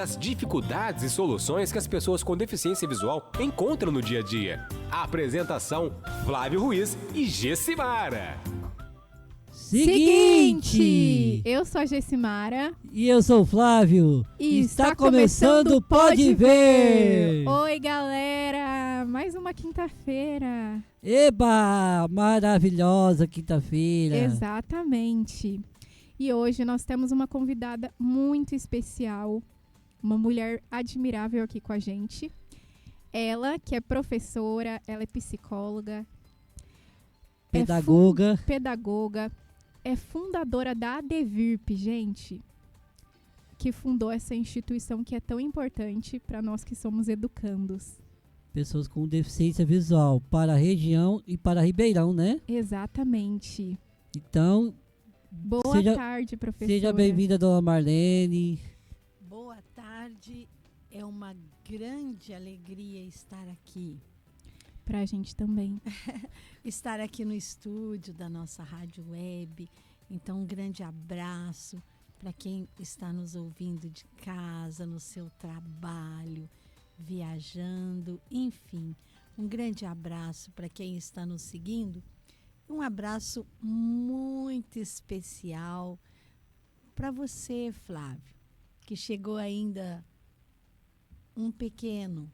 As dificuldades e soluções que as pessoas com deficiência visual encontram no dia a dia. A apresentação: Flávio Ruiz e Gessimara. Seguinte! Eu sou a Gessimara. E eu sou o Flávio. E está começando o Pode Ver! Oi, galera! Mais uma quinta-feira. Eba! Maravilhosa quinta-feira. Exatamente. E hoje nós temos uma convidada muito especial. Uma mulher admirável aqui com a gente. Ela, que é professora, ela é psicóloga. Pedagoga. É fundadora da ADVIRP, gente. Que fundou essa instituição que é tão importante para nós que somos educandos. Pessoas com deficiência visual para a região e para Ribeirão, né? Exatamente. Então, boa tarde, professora. Seja bem-vinda, dona Marlene. Boa tarde, é uma grande alegria estar aqui. Pra gente também. Estar aqui no estúdio da nossa rádio web. Então, um grande abraço para quem está nos ouvindo de casa, no seu trabalho, viajando, enfim. Um grande abraço para quem está nos seguindo. Um abraço muito especial para você, Flávio, que chegou ainda um pequeno.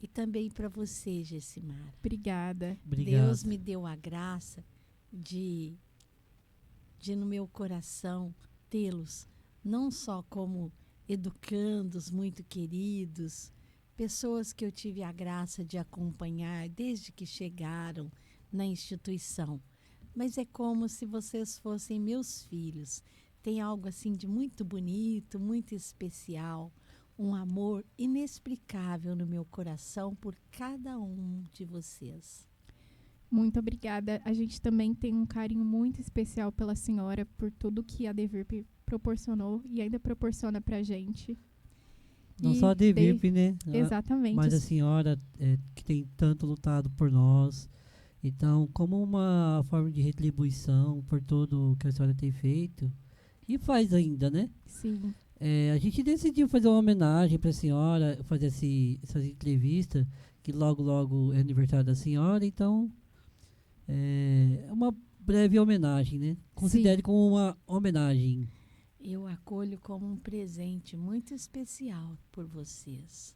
E também para você, Gessimara. Obrigada. Deus me deu a graça de no meu coração tê-los não só como educandos muito queridos, pessoas que eu tive a graça de acompanhar desde que chegaram na instituição, mas é como se vocês fossem meus filhos. Tem algo assim de muito bonito, muito especial, um amor inexplicável no meu coração por cada um de vocês. Muito obrigada. A gente também tem um carinho muito especial pela senhora, por tudo que a ADVIRP proporcionou e ainda proporciona pra gente. Não só a ADVIRP, né? Exatamente. Mas a senhora que tem tanto lutado por nós. Então, como uma forma de retribuição por tudo que a senhora tem feito, e faz ainda, né? Sim. A gente decidiu fazer uma homenagem para a senhora, fazer essas entrevistas, que logo é aniversário da senhora, então é uma breve homenagem, né? Considere Sim. como uma homenagem. Eu acolho como um presente muito especial por vocês.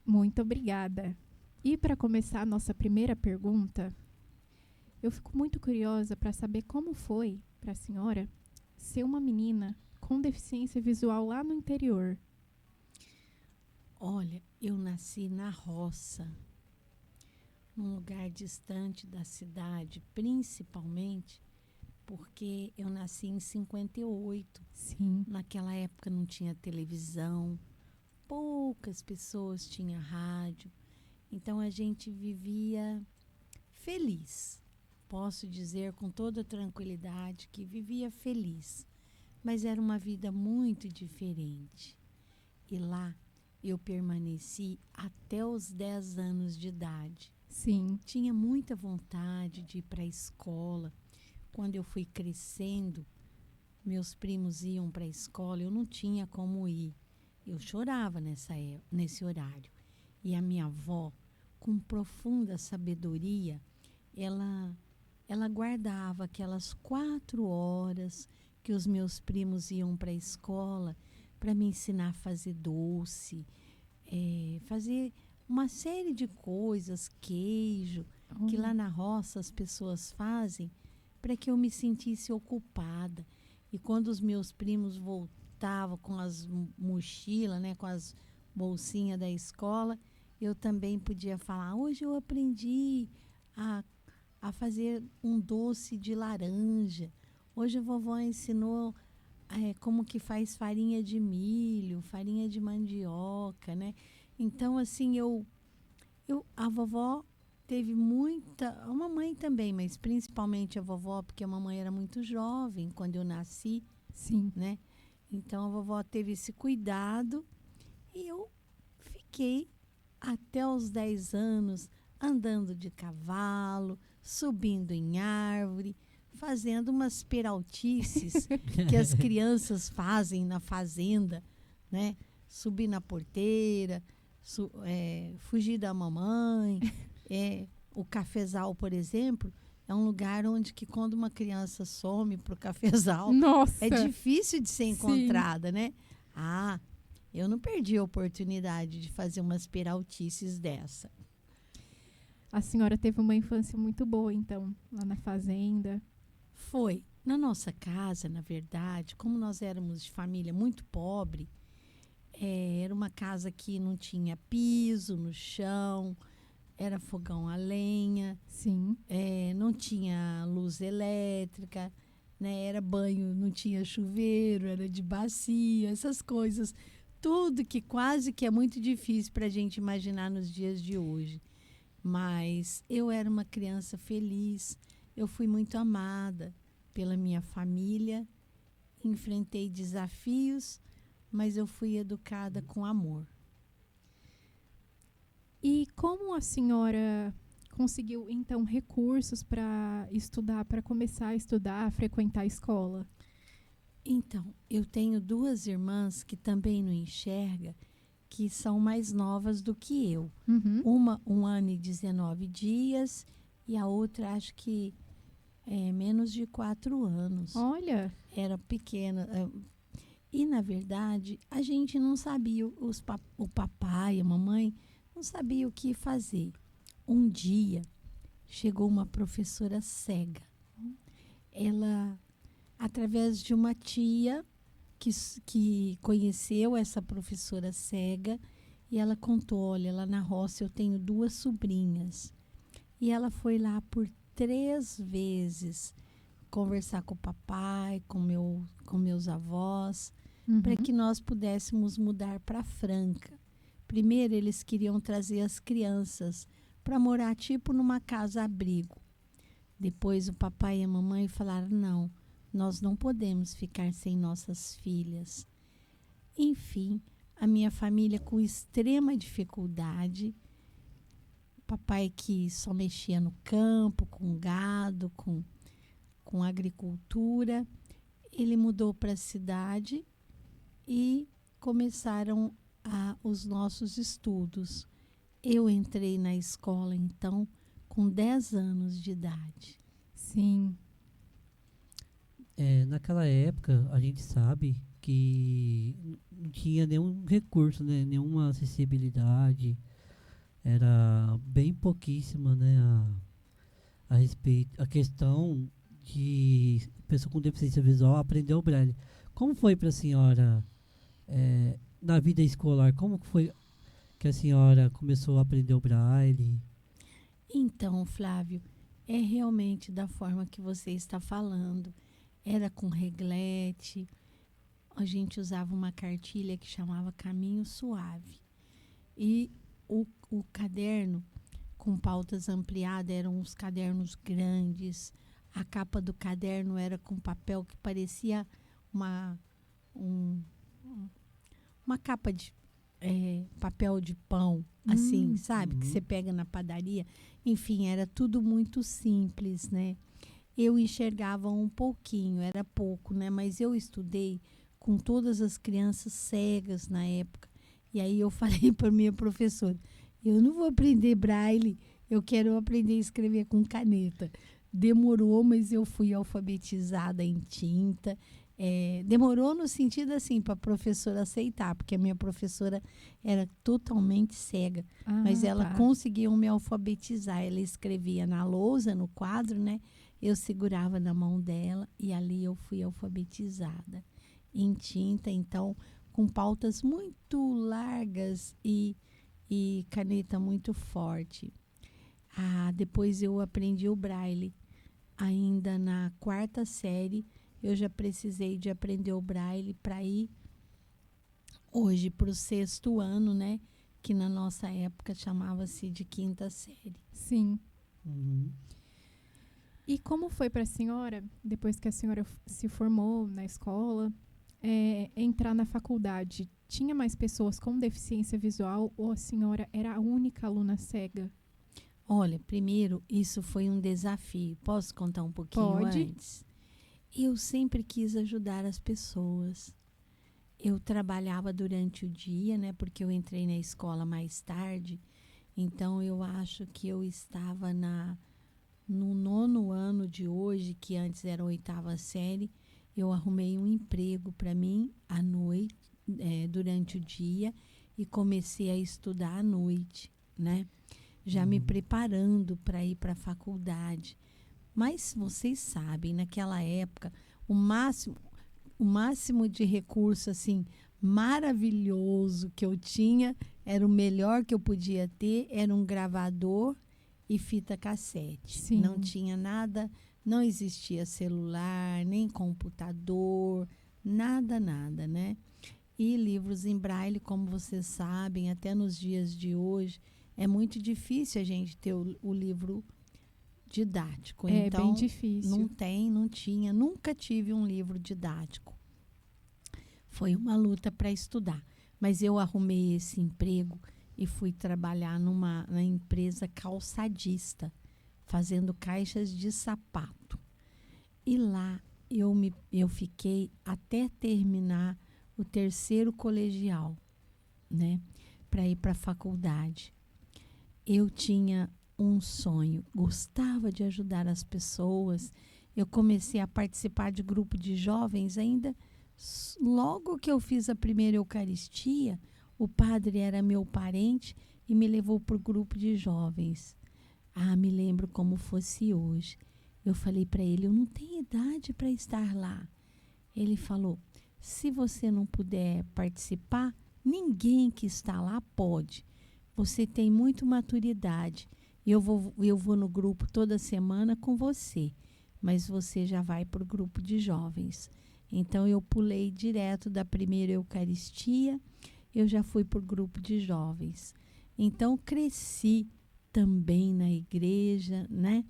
Muito obrigada. E para começar a nossa primeira pergunta, eu fico muito curiosa para saber como foi para a senhora ser uma menina com deficiência visual lá no interior. Olha, eu nasci na roça, num lugar distante da cidade, principalmente porque eu nasci em 58. Sim. Naquela época não tinha televisão, poucas pessoas tinham rádio, então a gente vivia feliz. Posso dizer com toda tranquilidade que vivia feliz. Mas era uma vida muito diferente. E lá eu permaneci até os 10 anos de idade. Sim. Tinha muita vontade de ir para a escola. Quando eu fui crescendo, meus primos iam para a escola, eu não tinha como ir. Eu chorava nesse horário. E a minha avó, com profunda sabedoria, ela guardava aquelas 4 horas que os meus primos iam para a escola para me ensinar a fazer doce, fazer uma série de coisas, queijo, que lá na roça as pessoas fazem, para que eu me sentisse ocupada. E quando os meus primos voltavam com as mochilas, né, com as bolsinhas da escola, eu também podia falar: hoje eu aprendi a fazer um doce de laranja. Hoje a vovó ensinou como que faz farinha de milho, farinha de mandioca, né? Então, assim, a vovó teve a mamãe também, mas principalmente a vovó, porque a mamãe era muito jovem quando eu nasci. Sim. Né? Então, a vovó teve esse cuidado e eu fiquei até os 10 anos andando de cavalo, subindo em árvore, fazendo umas peraltices que as crianças fazem na fazenda, né? Subir na porteira, fugir da mamãe. O cafezal, por exemplo, é um lugar onde que quando uma criança some pro cafezal, Nossa! é difícil de ser Sim. encontrada, né? Eu não perdi a oportunidade de fazer umas peraltices dessa. A senhora teve uma infância muito boa, então, lá na fazenda. Foi. Na nossa casa, na verdade, como nós éramos de família muito pobre, era uma casa que não tinha piso no chão, era fogão a lenha, Sim. não tinha luz elétrica, né? Era banho, não tinha chuveiro, era de bacia, essas coisas. Tudo que quase que é muito difícil para a gente imaginar nos dias de hoje. Mas eu era uma criança feliz, eu fui muito amada pela minha família, enfrentei desafios, mas eu fui educada com amor. E como a senhora conseguiu, então, recursos para estudar, para começar a estudar, a frequentar a escola? Então, eu tenho 2 irmãs que também não enxergam, que são mais novas do que eu. Uhum. Uma, 1 ano e 19 dias, e a outra, acho que menos de 4 anos. Olha, Era pequena. E, na verdade, a gente não sabia, o papai e a mamãe não sabiam o que fazer. Um dia, chegou uma professora cega. Ela, através de uma tia que conheceu essa professora cega, e ela contou, olha, lá na roça eu tenho 2 sobrinhas. E ela foi lá por 3 vezes conversar com o papai, com meus avós, para que nós pudéssemos mudar para Franca. Primeiro, eles queriam trazer as crianças para morar tipo numa casa-abrigo. Depois, o papai e a mamãe falaram, não, nós não podemos ficar sem nossas filhas. Enfim, a minha família com extrema dificuldade. Papai que só mexia no campo, com gado, com agricultura. Ele mudou para a cidade e começaram os nossos estudos. Eu entrei na escola, então, com 10 anos de idade. sim. Naquela época, a gente sabe que não tinha nenhum recurso, né? Nenhuma acessibilidade. Era bem pouquíssima, né? A questão de pessoa com deficiência visual aprender o braille. Como foi para a senhora, na vida escolar, como foi que a senhora começou a aprender o braille? Então, Flávio, é realmente da forma que você está falando. Era com reglete. A gente usava uma cartilha que chamava Caminho Suave. E o caderno com pautas ampliadas eram uns cadernos grandes. A capa do caderno era com papel que parecia uma capa de papel de pão, assim, sabe? Que você pega na padaria. Enfim, era tudo muito simples, né? Eu enxergava um pouquinho, era pouco, né? Mas eu estudei com todas as crianças cegas na época. E aí eu falei para minha professora, eu não vou aprender braille, eu quero aprender a escrever com caneta. Demorou, mas eu fui alfabetizada em tinta. Demorou no sentido assim, para a professora aceitar, porque a minha professora era totalmente cega. Mas ela conseguiu me alfabetizar. Ela escrevia na lousa, no quadro, né? Eu segurava na mão dela e ali eu fui alfabetizada em tinta, então, com pautas muito largas e caneta muito forte. Depois eu aprendi o braille. Ainda na 4ª série, eu já precisei de aprender o braille para ir hoje para o 6º ano, né? Que na nossa época chamava-se de 5ª série. Sim. Uhum. E como foi para a senhora, depois que a senhora se formou na escola, entrar na faculdade? Tinha mais pessoas com deficiência visual ou a senhora era a única aluna cega? Olha, primeiro, isso foi um desafio. Posso contar um pouquinho Pode. antes? Eu sempre quis ajudar as pessoas. Eu trabalhava durante o dia, né? Porque eu entrei na escola mais tarde. Então, eu acho que eu estava no 9º ano de hoje, que antes era a 8ª série. Eu arrumei um emprego para mim à noite, durante o dia, e comecei a estudar à noite, né? Já me preparando para ir para a faculdade. Mas vocês sabem, naquela época, o máximo de recurso assim maravilhoso que eu tinha, era o melhor que eu podia ter, era um gravador e fita cassete. Sim. Não tinha nada, não existia celular, nem computador, nada, né? E livros em braille, como vocês sabem, até nos dias de hoje, é muito difícil a gente ter o livro didático. É Então, bem difícil. não tinha, nunca tive um livro didático. Foi uma luta para estudar. Mas eu arrumei esse emprego e fui trabalhar na empresa calçadista, fazendo caixas de sapato. E lá eu fiquei até terminar o 3º colegial, né, para ir para a faculdade. Eu tinha um sonho, gostava de ajudar as pessoas. Eu comecei a participar de grupo de jovens ainda. Logo que eu fiz a primeira Eucaristia, o padre era meu parente e me levou para o grupo de jovens. Me lembro como fosse hoje. Eu falei para ele, eu não tenho idade para estar lá. Ele falou, se você não puder participar, ninguém que está lá pode. Você tem muita maturidade. Eu vou no grupo toda semana com você, mas você já vai para o grupo de jovens. Então, eu pulei direto da primeira Eucaristia, eu já fui para o grupo de jovens. Então, cresci também na igreja, né?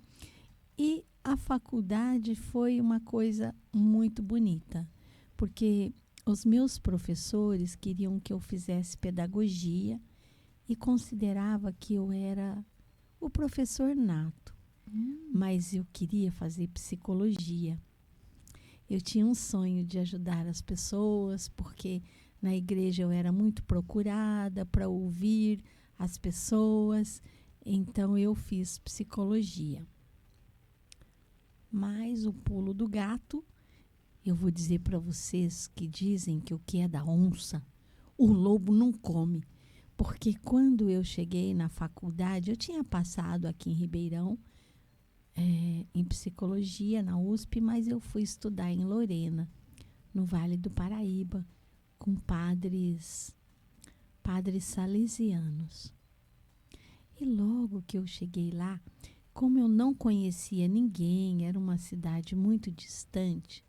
E a faculdade foi uma coisa muito bonita, porque os meus professores queriam que eu fizesse pedagogia e considerava que eu era o professor nato, mas eu queria fazer psicologia. Eu tinha um sonho de ajudar as pessoas, porque na igreja eu era muito procurada para ouvir as pessoas, então eu fiz psicologia. Mas o pulo do gato, eu vou dizer para vocês que dizem que o que é da onça, o lobo não come. Porque quando eu cheguei na faculdade, eu tinha passado aqui em Ribeirão, em psicologia, na USP, mas eu fui estudar em Lorena, no Vale do Paraíba, com padres salesianos. E logo que eu cheguei lá, como eu não conhecia ninguém, era uma cidade muito distante,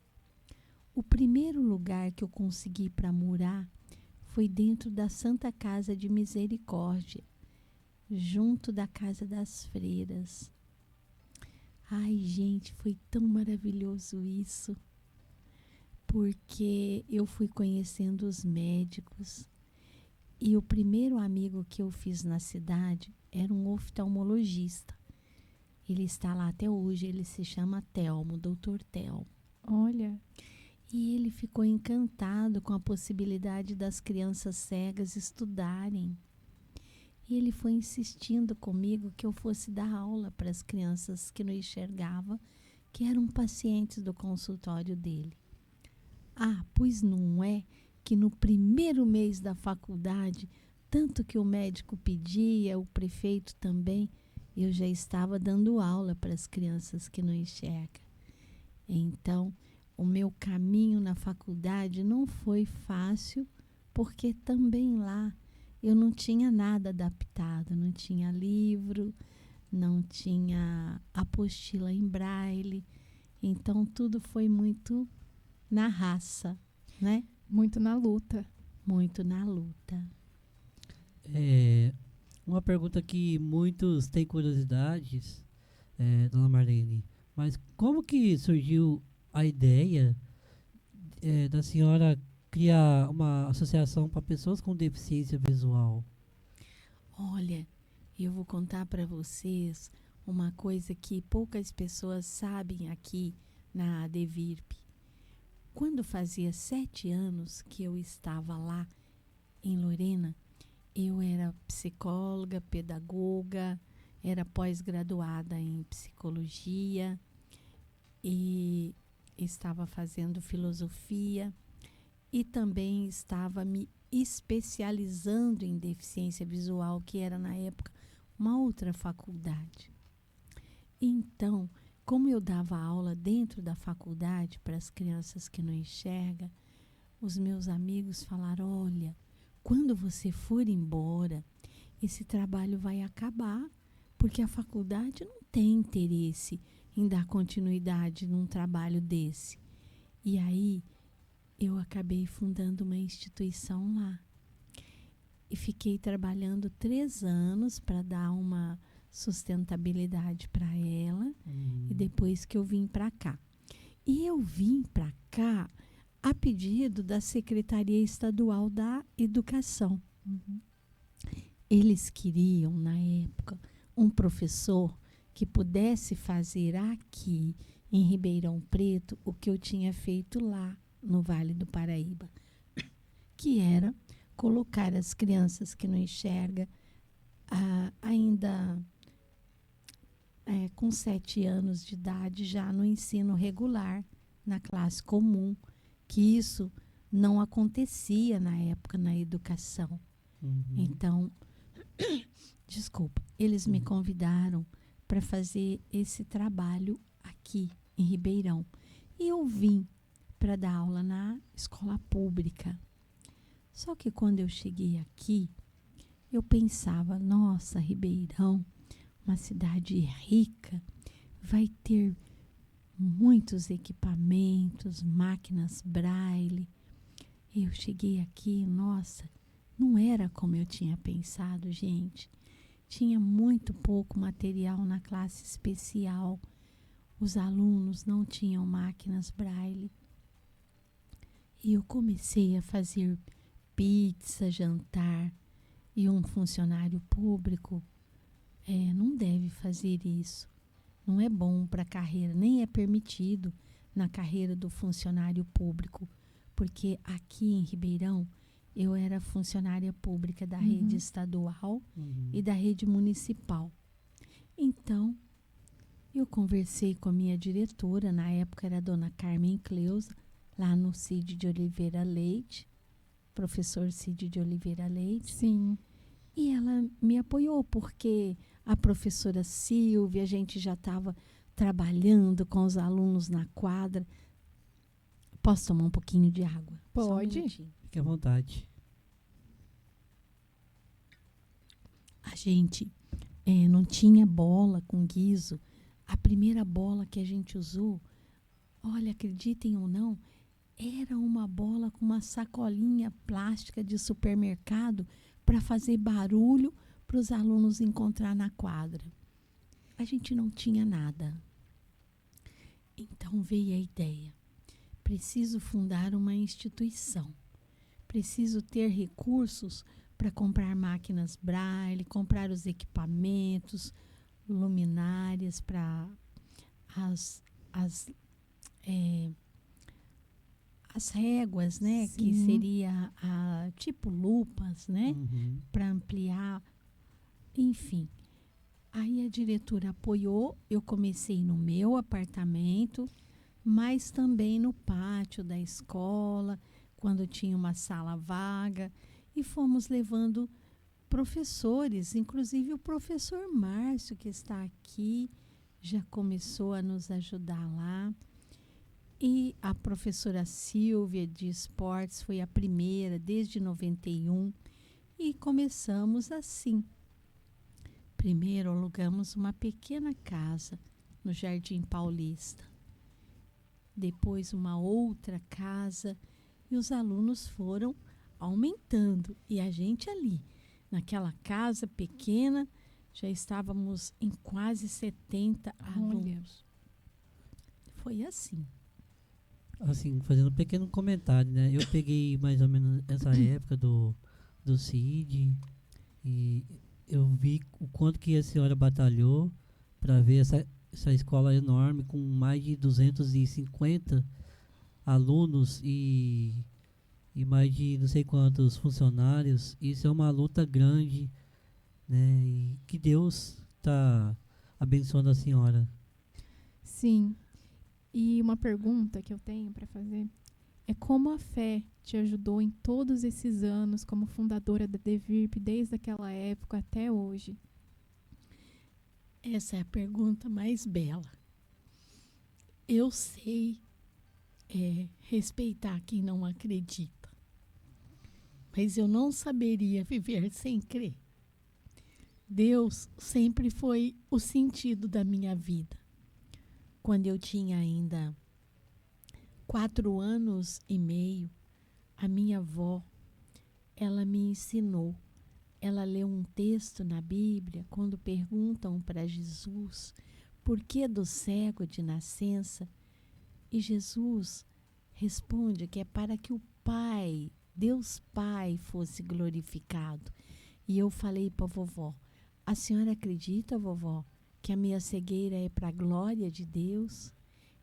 o primeiro lugar que eu consegui para morar foi dentro da Santa Casa de Misericórdia, junto da Casa das Freiras. Ai, gente, foi tão maravilhoso isso, porque eu fui conhecendo os médicos e o primeiro amigo que eu fiz na cidade era um oftalmologista. Ele está lá até hoje, ele se chama Telmo, Dr. Telmo. Olha. E ele ficou encantado com a possibilidade das crianças cegas estudarem. E ele foi insistindo comigo que eu fosse dar aula para as crianças que não enxergavam, que eram pacientes do consultório dele. Pois não é que no primeiro mês da faculdade, tanto que o médico pedia, o prefeito também, eu já estava dando aula para as crianças que não enxergam. Então, o meu caminho na faculdade não foi fácil, porque também lá eu não tinha nada adaptado, não tinha livro, não tinha apostila em braille, então tudo foi muito na raça, né? Muito na luta. Muito na luta. Uma pergunta que muitos têm curiosidades, dona Marlene, mas como que surgiu a ideia da senhora criar uma associação para pessoas com deficiência visual? Olha, E eu vou contar para vocês uma coisa que poucas pessoas sabem aqui na ADVIRP. Quando fazia 7 anos que eu estava lá em Lorena, eu era psicóloga, pedagoga, era pós-graduada em psicologia e estava fazendo filosofia e também estava me especializando em deficiência visual, que era na época uma outra faculdade. Então, como eu dava aula dentro da faculdade para as crianças que não enxergam, os meus amigos falaram: olha, quando você for embora, esse trabalho vai acabar, porque a faculdade não tem interesse em dar continuidade num trabalho desse. E aí, eu acabei fundando uma instituição lá. E fiquei trabalhando 3 anos para dar uma sustentabilidade para ela. E depois que eu vim para cá. E eu vim para cá a pedido da Secretaria Estadual da Educação. Eles queriam, na época, um professor que pudesse fazer aqui em Ribeirão Preto o que eu tinha feito lá no Vale do Paraíba, que era colocar as crianças que não enxergam ainda com 7 anos de idade já no ensino regular, na classe comum, que isso não acontecia na época na educação. Então, desculpa, eles me convidaram para fazer esse trabalho aqui em Ribeirão. E eu vim para dar aula na escola pública. Só que quando eu cheguei aqui, eu pensava: nossa, Ribeirão, uma cidade rica, vai ter muitos equipamentos, máquinas Braille. Eu cheguei aqui, nossa, não era como eu tinha pensado, gente. Tinha muito pouco material na classe especial. Os alunos não tinham máquinas Braille. E eu comecei a fazer pizza, jantar. E um funcionário público não deve fazer isso. Não é bom para a carreira, nem é permitido na carreira do funcionário público. Porque aqui em Ribeirão, eu era funcionária pública da rede estadual e da rede municipal. Então, eu conversei com a minha diretora, na época era a dona Carmen Cleusa, lá no Cid de Oliveira Leite, professor Cid de Oliveira Leite. Sim. E ela me apoiou, porque a professora Silvia, a gente já estava trabalhando com os alunos na quadra. Posso tomar um pouquinho de água? Pode. Só um minutinho. Fique à vontade. A gente não tinha bola com guiso. A primeira bola que a gente usou, olha, acreditem ou não, era uma bola com uma sacolinha plástica de supermercado para fazer barulho para os alunos encontrar na quadra. A gente não tinha nada. Então veio a ideia: preciso fundar uma instituição. Preciso ter recursos para comprar máquinas Braille, comprar os equipamentos, luminárias para as réguas, né? Sim. Que seria tipo lupas, né? Para ampliar, enfim. Aí a diretora apoiou, eu comecei no meu apartamento, mas também no pátio da escola, quando tinha uma sala vaga, e fomos levando professores, inclusive o professor Márcio, que está aqui, já começou a nos ajudar lá. E a professora Silvia de esportes foi a primeira, desde 91, e começamos assim. Primeiro alugamos uma pequena casa no Jardim Paulista. Depois uma outra casa, e os alunos foram aumentando. E a gente ali, naquela casa pequena, já estávamos em quase 70 alunos. Foi assim. Assim, fazendo um pequeno comentário, né? Eu peguei mais ou menos essa época do CID e eu vi o quanto que a senhora batalhou para ver essa escola enorme com mais de 250 alunos e mais de não sei quantos funcionários. Isso é uma luta grande, né? E que Deus está abençoando a senhora. Sim. E uma pergunta que eu tenho para fazer é como a fé te ajudou em todos esses anos como fundadora da DEVIRP, desde aquela época até hoje? Essa é a pergunta mais bela. Eu sei respeitar quem não acredita, mas eu não saberia viver sem crer. Deus sempre foi o sentido da minha vida. Quando eu tinha ainda 4 anos e meio, a minha avó, ela me ensinou. Ela leu um texto na Bíblia, quando perguntam para Jesus por que do cego de nascença, e Jesus responde que é para que o Pai, Deus Pai, fosse glorificado. E eu falei para a vovó: a senhora acredita, vovó, que a minha cegueira é para a glória de Deus?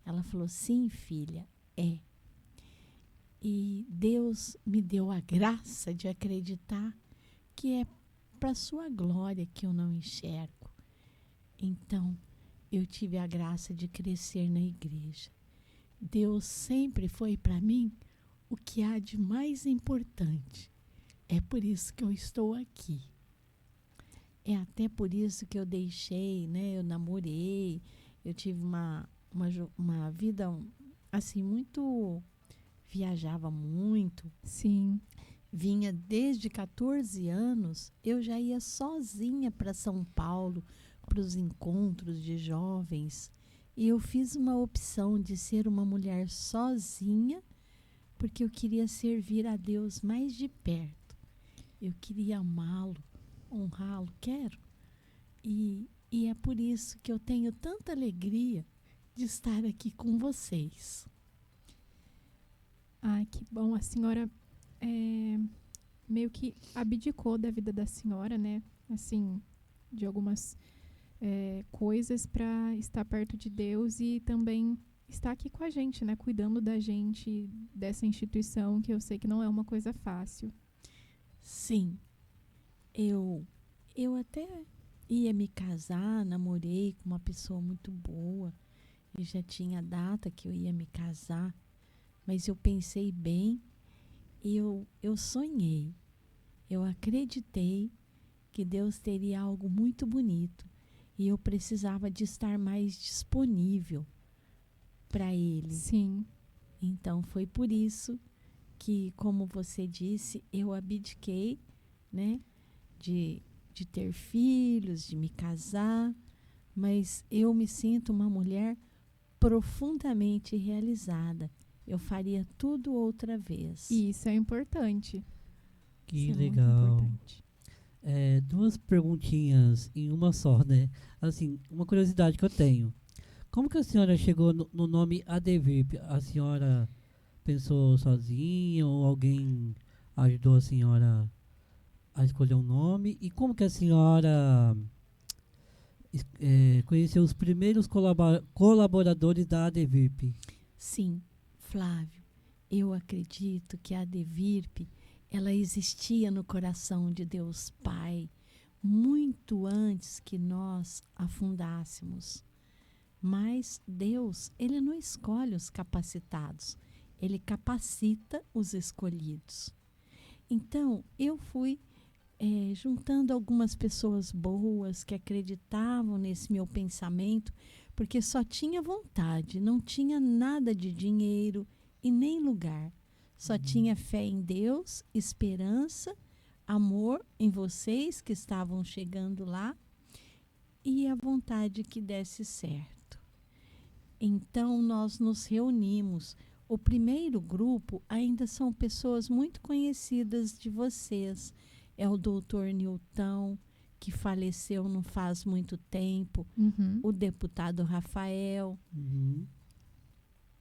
Ela falou: sim, filha, é. E Deus me deu a graça de acreditar que é para sua glória que eu não enxergo. Então, eu tive a graça de crescer na igreja. Deus sempre foi para mim o que há de mais importante. É por isso que eu estou aqui. É até por isso que eu deixei, né? Eu namorei, eu tive uma vida assim muito, viajava muito. Sim. Vinha desde 14 anos, eu já ia sozinha para São Paulo, para os encontros de jovens. E eu fiz uma opção de ser uma mulher sozinha, porque eu queria servir a Deus mais de perto. Eu queria amá-lo, honrá-lo, quero. E é por isso que eu tenho tanta alegria de estar aqui com vocês. Ai, que bom. A senhora meio que abdicou da vida da senhora, né? Assim, de algumas coisas para estar perto de Deus e também estar aqui com a gente, né? Cuidando da gente, dessa instituição, que eu sei que não é uma coisa fácil. Sim, eu até ia me casar, namorei com uma pessoa muito boa, e já tinha data que eu ia me casar, mas eu pensei bem, eu sonhei, eu acreditei que Deus teria algo muito bonito e eu precisava de estar mais disponível para Ele. Sim. Então foi por isso que, como você disse, eu abdiquei, né, de ter filhos, de me casar, mas eu me sinto uma mulher profundamente realizada. Eu faria tudo outra vez. E isso é importante. Que Isso legal. É muito importante. 2 perguntinhas em uma só, né? Assim, uma curiosidade que eu tenho. Como que a senhora chegou no nome ADVIRP? A senhora pensou sozinha ou alguém ajudou a senhora a escolher um nome? E como que a senhora conheceu os primeiros colaboradores da ADVIRP? Sim, Flávio, eu acredito que a ADVIRP, ela existia no coração de Deus Pai muito antes que nós a fundássemos. Mas Deus, Ele não escolhe os capacitados, Ele capacita os escolhidos. Então, eu fui juntando algumas pessoas boas que acreditavam nesse meu pensamento, porque só tinha vontade, não tinha nada de dinheiro e nem lugar. Só tinha fé em Deus, esperança, amor em vocês que estavam chegando lá e a vontade que desse certo. Então, nós nos reunimos. O primeiro grupo ainda são pessoas muito conhecidas de vocês. É o doutor Nilton, que faleceu não faz muito tempo. Uhum. O deputado Rafael. Uhum.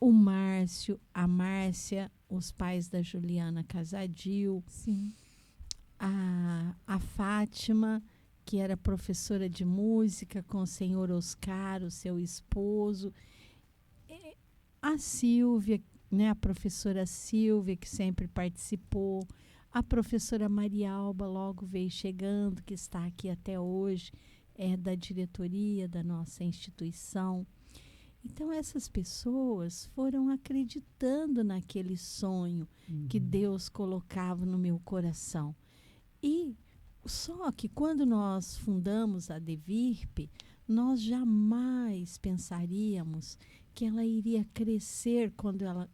O Márcio, a Márcia, os pais da Juliana Casadil. Sim. A Fátima, que era professora de música com o senhor Oscar, o seu esposo. A Silvia, né, a professora Silvia, que sempre participou. A professora Maria Alba logo veio chegando, que está aqui até hoje, é da diretoria da nossa instituição. Então, essas pessoas foram acreditando naquele sonho que Deus colocava no meu coração. E só que quando nós fundamos a Devirp, nós jamais pensaríamos que ela iria crescer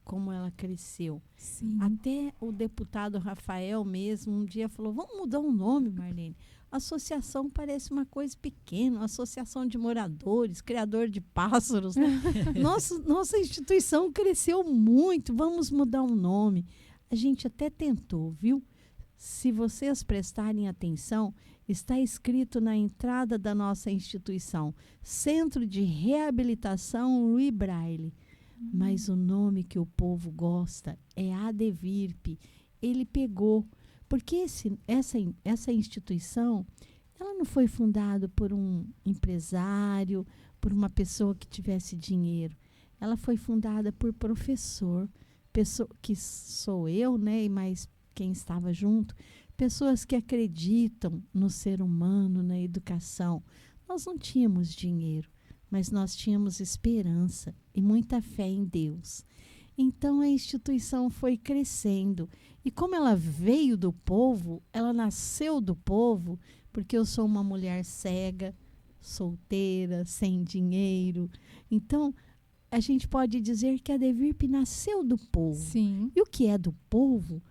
como ela cresceu. Sim. Até o deputado Rafael mesmo um dia falou, vamos mudar o nome, Marlene. Associação parece uma coisa pequena, associação de moradores, criador de pássaros. Né? Nossa instituição cresceu muito, vamos mudar o nome. A gente até tentou, viu? Se vocês prestarem atenção, está escrito na entrada da nossa instituição, Centro de Reabilitação Louis Braille. Mas o nome que o povo gosta é ADVIRP. Ele pegou, porque essa instituição, ela não foi fundada por um empresário, por uma pessoa que tivesse dinheiro. Ela foi fundada por professor, que sou eu, né, e mais quem estava junto, pessoas que acreditam no ser humano, na educação. Nós não tínhamos dinheiro, mas nós tínhamos esperança e muita fé em Deus. Então a instituição foi crescendo. E como ela veio do povo, ela nasceu do povo, porque eu sou uma mulher cega, solteira, sem dinheiro. Então, a gente pode dizer que a Devirp nasceu do povo. Sim. E o que é do povo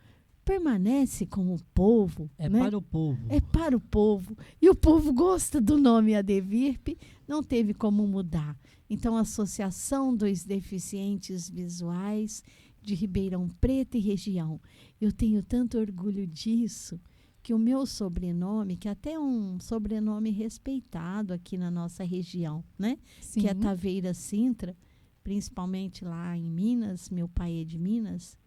permanece com o povo. É, né? para o povo. É para o povo. E o povo gosta do nome ADVIRP, não teve como mudar. Então, a Associação dos Deficientes Visuais de Ribeirão Preto e região. Eu tenho tanto orgulho disso, que o meu sobrenome, que até é um sobrenome respeitado aqui na nossa região, né? Sim. Que é Taveira Sintra, principalmente lá em Minas, meu pai é de Minas,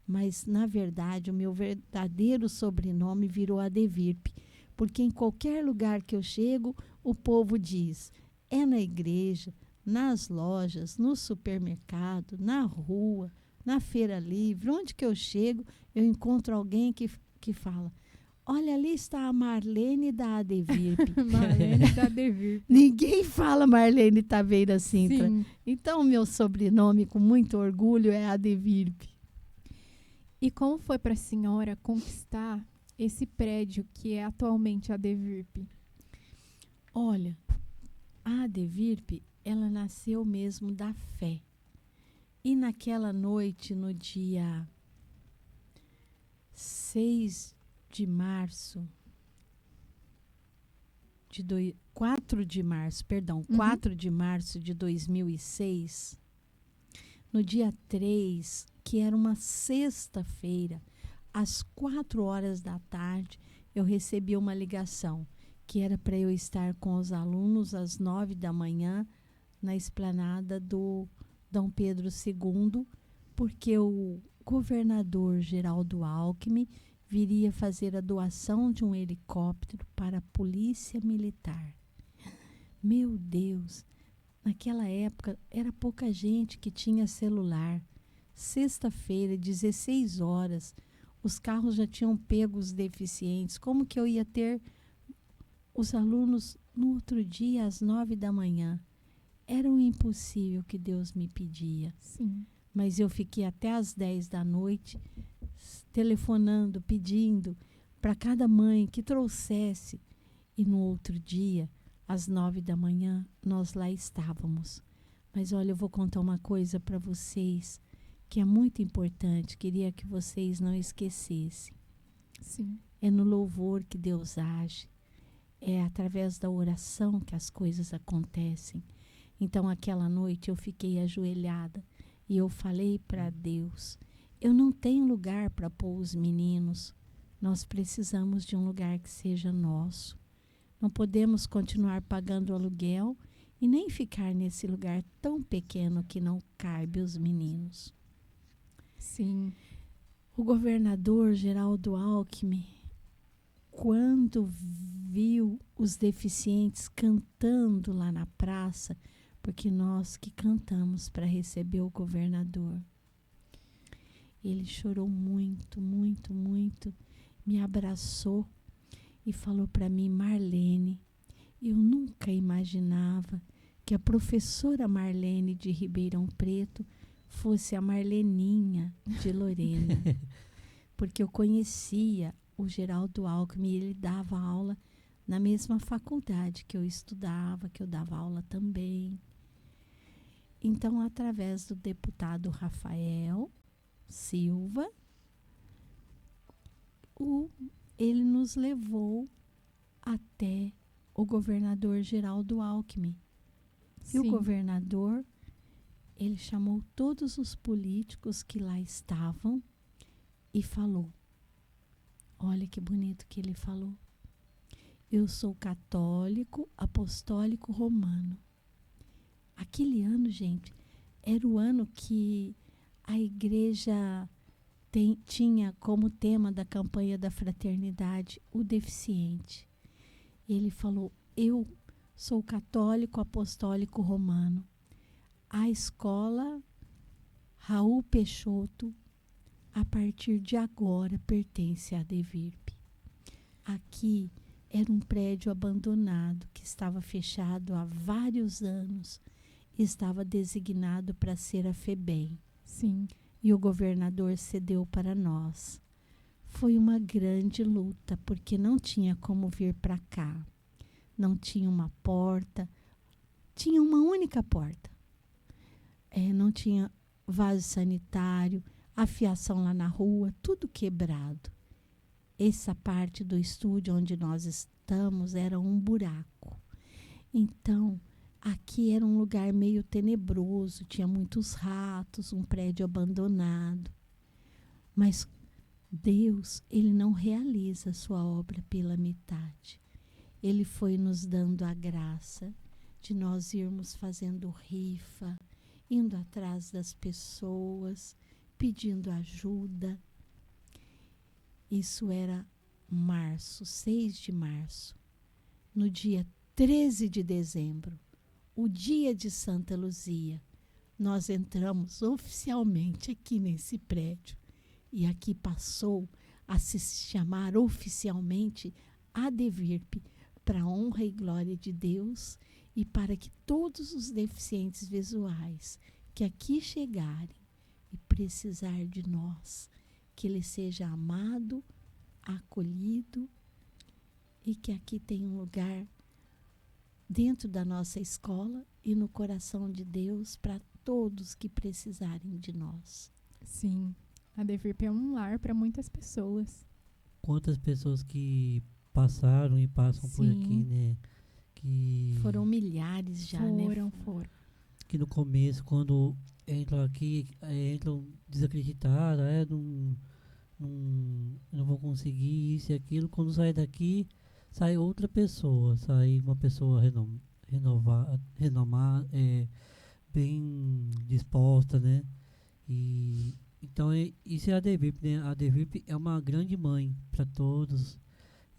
mas, na verdade, o meu verdadeiro sobrenome virou ADVIRP, porque em qualquer lugar que eu chego, o povo diz, é na igreja, nas lojas, no supermercado, na rua, na feira livre, onde que eu chego, eu encontro alguém que fala, olha, ali está a Marlene da ADVIRP. Marlene da ADVIRP. Ninguém fala Marlene Taveira Sintra. Sim. Então, meu sobrenome, com muito orgulho, é ADVIRP. E como foi para a senhora conquistar esse prédio que é atualmente a ADVIRP? Olha, a ADVIRP, ela nasceu mesmo da fé. E naquela noite, no dia 4 de março de 2006, no dia 3, que era uma sexta-feira, às 4 horas da tarde, eu recebi uma ligação, que era para eu estar com os alunos às 9 da manhã, na esplanada do Dom Pedro II, porque o governador Geraldo Alckmin viria fazer a doação de um helicóptero para a Polícia Militar. Meu Deus! Naquela época, era pouca gente que tinha celular. Sexta-feira, 16 horas, os carros já tinham pego os deficientes. Como que eu ia ter os alunos no outro dia, às 9 da manhã? Era o impossível que Deus me pedia. Sim. Mas eu fiquei até às 10 da noite, telefonando, pedindo para cada mãe que trouxesse. E no outro dia, às 9 da manhã, nós lá estávamos. Mas olha, eu vou contar uma coisa para vocês que é muito importante, queria que vocês não esquecessem. Sim. É no louvor que Deus age, é através da oração que as coisas acontecem. Então, aquela noite eu fiquei ajoelhada e eu falei para Deus, eu não tenho lugar para pôr os meninos, nós precisamos de um lugar que seja nosso. Não podemos continuar pagando aluguel e nem ficar nesse lugar tão pequeno que não cabe os meninos. Sim. O governador Geraldo Alckmin, quando viu os deficientes cantando lá na praça, porque nós que cantamos para receber o governador. Ele chorou muito, muito, muito, me abraçou e falou para mim: Marlene, eu nunca imaginava que a professora Marlene de Ribeirão Preto fosse a Marleninha de Lorena, porque eu conhecia o Geraldo Alckmin e ele dava aula na mesma faculdade que eu estudava, que eu dava aula também. Então, através do deputado Rafael Silva, ele nos levou até o governador Geraldo Alckmin. E o Sim. governador, ele chamou todos os políticos que lá estavam e falou, olha que bonito que ele falou: eu sou católico, apostólico, romano. Aquele ano, gente, era o ano que a igreja tinha como tema da campanha da fraternidade o deficiente. Ele falou: eu sou católico, apostólico, romano. A escola Raul Peixoto, a partir de agora, pertence à ADVIRP. Aqui era um prédio abandonado que estava fechado há vários anos. Estava designado para ser a FEBEM. Sim. E o governador cedeu para nós. Foi uma grande luta, porque não tinha como vir para cá. Não tinha uma porta. Tinha uma única porta. Não tinha vaso sanitário, a fiação lá na rua, tudo quebrado. Essa parte do estúdio onde nós estamos era um buraco. Então, aqui era um lugar meio tenebroso, tinha muitos ratos, um prédio abandonado. Mas Deus, ele não realiza a sua obra pela metade. Ele foi nos dando a graça de nós irmos fazendo rifa, indo atrás das pessoas, pedindo ajuda. Isso era março, 6 de março. No dia 13 de dezembro, o dia de Santa Luzia, nós entramos oficialmente aqui nesse prédio. E aqui passou a se chamar oficialmente ADVIRP, para a honra e glória de Deus e para que todos os deficientes visuais que aqui chegarem e precisar de nós, que ele seja amado, acolhido e que aqui tenha um lugar dentro da nossa escola e no coração de Deus para todos que precisarem de nós. Sim. A ADVIRP é um lar para muitas pessoas. Quantas pessoas que passaram e passam por Sim. aqui, né? Que Foram milhares já, Foram. que no começo, quando entram aqui, entram desacreditadas, não vou conseguir isso e aquilo. Quando sai daqui, sai outra pessoa, sai uma pessoa renomada, bem disposta, né? E então isso é a ADVIRP, né? A ADVIRP é uma grande mãe para todos.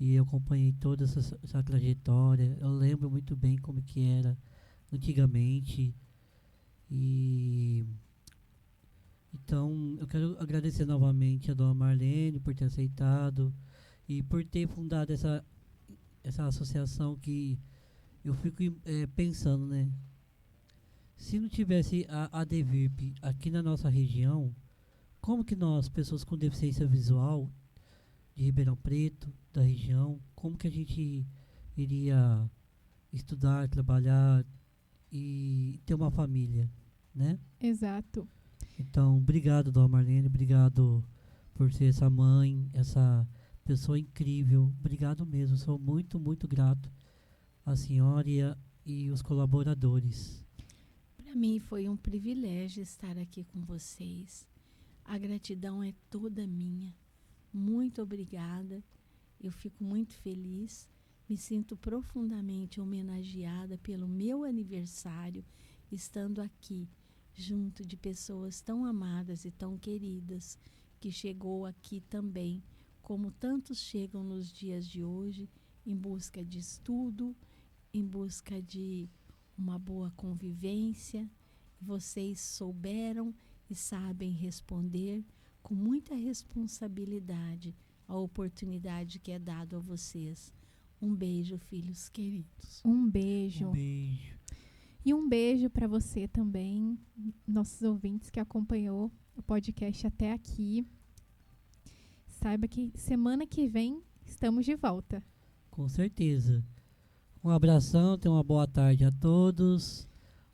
E eu acompanhei toda essa trajetória. Eu lembro muito bem como que era antigamente. E então eu quero agradecer novamente a dona Marlene por ter aceitado e por ter fundado essa associação, que eu fico pensando, né? Se não tivesse a ADVIRP aqui na nossa região, como que nós, pessoas com deficiência visual de Ribeirão Preto, da região, como que a gente iria estudar, trabalhar e ter uma família, né? Exato. Então, obrigado, dona Marlene, obrigado por ser essa mãe, essa pessoa incrível. Obrigado mesmo, sou muito, muito grato à senhora e os colaboradores. Para mim foi um privilégio estar aqui com vocês. A gratidão é toda minha. Muito obrigada. Eu fico muito feliz. Me sinto profundamente homenageada pelo meu aniversário, estando aqui, junto de pessoas tão amadas e tão queridas, que chegou aqui também, como tantos chegam nos dias de hoje, em busca de estudo, em busca de uma boa convivência. Vocês souberam e sabem responder com muita responsabilidade a oportunidade que é dada a vocês. Um beijo, filhos queridos. Um beijo. Um beijo. E um beijo para você também, nossos ouvintes que acompanhou o podcast até aqui. Saiba que semana que vem estamos de volta. Com certeza. Um abração, tenha uma boa tarde a todos.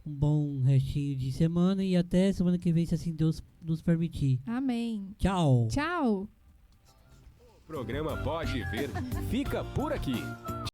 Um bom restinho de semana e até semana que vem, se assim Deus nos permitir. Amém. Tchau. Tchau. O programa Pode Ver fica por aqui.